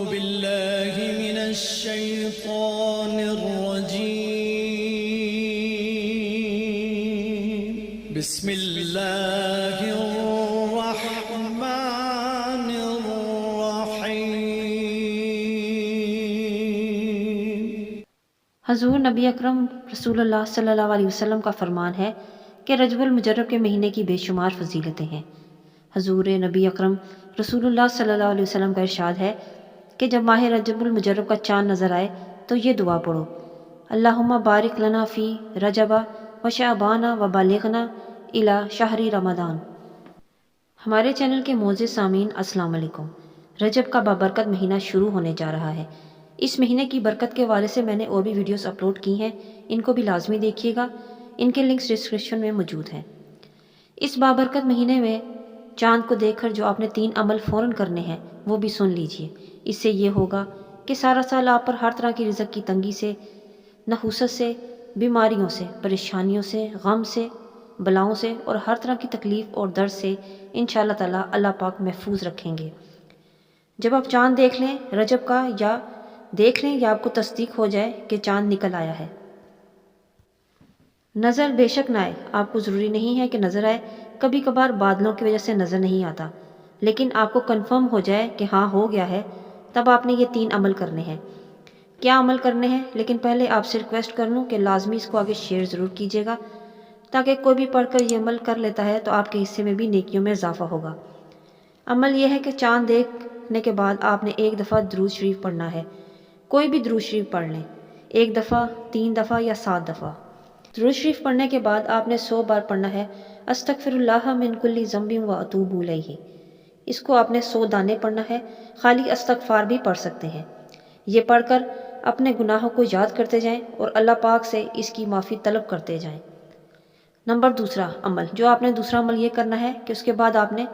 بالله من الشيطان الرجيم بسم الله الرحمن الرحيم۔ حضور نبی اکرم رسول اللہ صلی اللہ علیہ وسلم کا فرمان ہے کہ رجب المجرب کے مہینے کی بے شمار فضیلتیں ہیں۔ حضور نبی اکرم رسول اللہ صلی اللہ علیہ وسلم کا ارشاد ہے کہ جب ماہ رجب المجرب کا چاند نظر آئے تو یہ دعا پڑھو: اللہم بارک لنا فی رجب و شعبان و بلغنا الی شہر رمضان۔ ہمارے چینل کے معزز سامعین، السلام علیکم۔ رجب کا بابرکت مہینہ شروع ہونے جا رہا ہے۔ اس مہینے کی برکت کے حوالے سے میں نے اور بھی ویڈیوز اپلوڈ کی ہیں، ان کو بھی لازمی دیکھیے گا، ان کے لنکس ڈسکرپشن میں موجود ہیں۔ اس بابرکت مہینے میں چاند کو دیکھ کر جو آپ نے 3 عمل فوراً کرنے ہیں وہ بھی سن لیجئے۔ اس سے یہ ہوگا کہ سارا سال آپ پر ہر طرح کی رزق کی تنگی سے، نحوست سے، بیماریوں سے، پریشانیوں سے، غم سے، بلاؤں سے اور ہر طرح کی تکلیف اور درد سے انشاءاللہ تعالی اللہ پاک محفوظ رکھیں گے۔ جب آپ چاند دیکھ لیں رجب کا، یا دیکھ لیں یا آپ کو تصدیق ہو جائے کہ چاند نکل آیا ہے، نظر بے شک نہ آئے، آپ کو ضروری نہیں ہے کہ نظر آئے، کبھی کبھار بادلوں کی وجہ سے نظر نہیں آتا، لیکن آپ کو کنفرم ہو جائے کہ ہاں ہو گیا ہے، تب آپ نے یہ 3 عمل کرنے ہیں۔ کیا عمل کرنے ہیں؟ لیکن پہلے آپ سے ریکویسٹ کر لوں کہ لازمی اس کو آگے شیئر ضرور کیجیے گا، تاکہ کوئی بھی پڑھ کر یہ عمل کر لیتا ہے تو آپ کے حصے میں بھی نیکیوں میں اضافہ ہوگا۔ عمل یہ ہے کہ چاند دیکھنے کے بعد آپ نے 1 دفعہ درود شریف پڑھنا ہے۔ کوئی بھی درود شریف پڑھ لیں، 1 دفعہ، 3 دفعہ یا 7 دفعہ۔ درود شریف پڑھنے کے بعد آپ نے 100 بار پڑھنا ہے استغفر اللہ من کل ذنب و اتوب الیہ۔ اس کو آپ نے 100 دانے پڑھنا ہے، خالی استغفار بھی پڑھ سکتے ہیں۔ یہ پڑھ کر اپنے گناہوں کو یاد کرتے جائیں اور اللہ پاک سے اس کی معافی طلب کرتے جائیں۔ نمبر 2 عمل، جو آپ نے دوسرا عمل یہ کرنا ہے کہ اس کے بعد آپ نے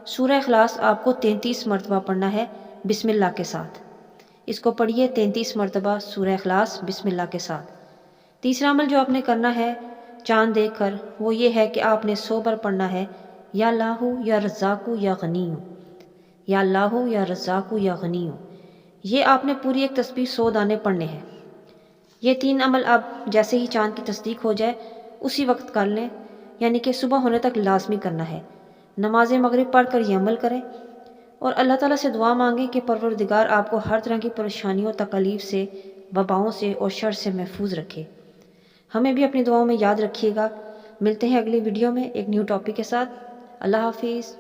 سورہ اخلاص آپ کو 33 مرتبہ پڑھنا ہے بسم اللہ کے ساتھ۔ اس کو پڑھیے 33 مرتبہ سورہ اخلاص بسم اللہ کے ساتھ۔ تیسرا عمل جو آپ نے کرنا ہے چاند دیکھ کر، وہ یہ ہے کہ آپ نے 100 بار پڑھنا ہے یا اللہ یا رزاق یا غنی، یا اللہ یا رزاق یا غنی۔ یہ آپ نے پوری ایک تسبیح 100 دانے پڑھنے ہیں۔ یہ 3 عمل آپ جیسے ہی چاند کی تصدیق ہو جائے اسی وقت کر لیں، یعنی کہ صبح ہونے تک لازمی کرنا ہے۔ نماز مغرب پڑھ کر یہ عمل کریں اور اللہ تعالیٰ سے دعا مانگیں کہ پروردگار آپ کو ہر طرح کی پریشانیوں، تکالیف سے، وباؤں سے اور شر سے محفوظ رکھے۔ ہمیں بھی اپنی دعاؤں میں یاد رکھیے گا۔ ملتے ہیں اگلی ویڈیو میں ایک نیو ٹاپک کے ساتھ۔ اللہ حافظ۔